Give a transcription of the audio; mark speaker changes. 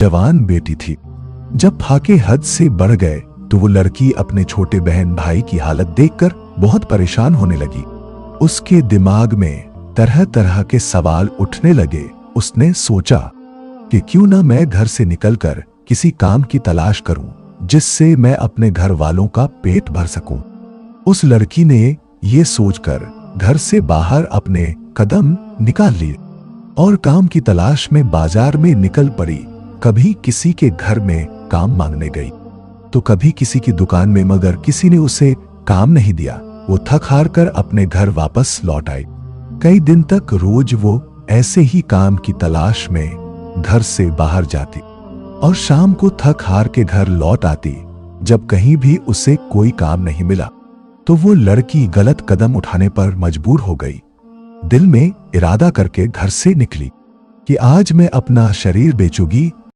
Speaker 1: जवान बेटी थी। जब फाके हद से बढ़ गए तो वो लड़की अपने छोटे बहन भाई की हालत देखकर बहुत परेशान होने लगी। उसके दिमाग में तरह तरह के सवाल उठने लगे। उसने सोचा कि क्यों ना मैं घर से निकलकर किसी काम की तलाश करूं जिससे मैं अपने घर वालों का पेट भर सकूं। उस लड़की ने ये सोचकर घर से बाहर अपने कदम निकाल लिए और काम की तलाश में बाजार में निकल पड़ी। कभी किसी के घर में काम मांगने गई तो कभी किसी की दुकान में, मगर किसी ने उसे काम नहीं दिया। वो थक हार कर अपने घर वापस लौट आई। कई दिन तक रोज वो ऐसे ही काम की तलाश में घर से बाहर जाती और शाम को थक हार के घर लौट आती। जब कहीं भी उसे कोई काम नहीं मिला तो वो लड़की गलत कदम उठाने पर मजबूर हो गई। दिल में इरादा करके घर से निकली कि आज मैं अपना शरीर बेचूंगी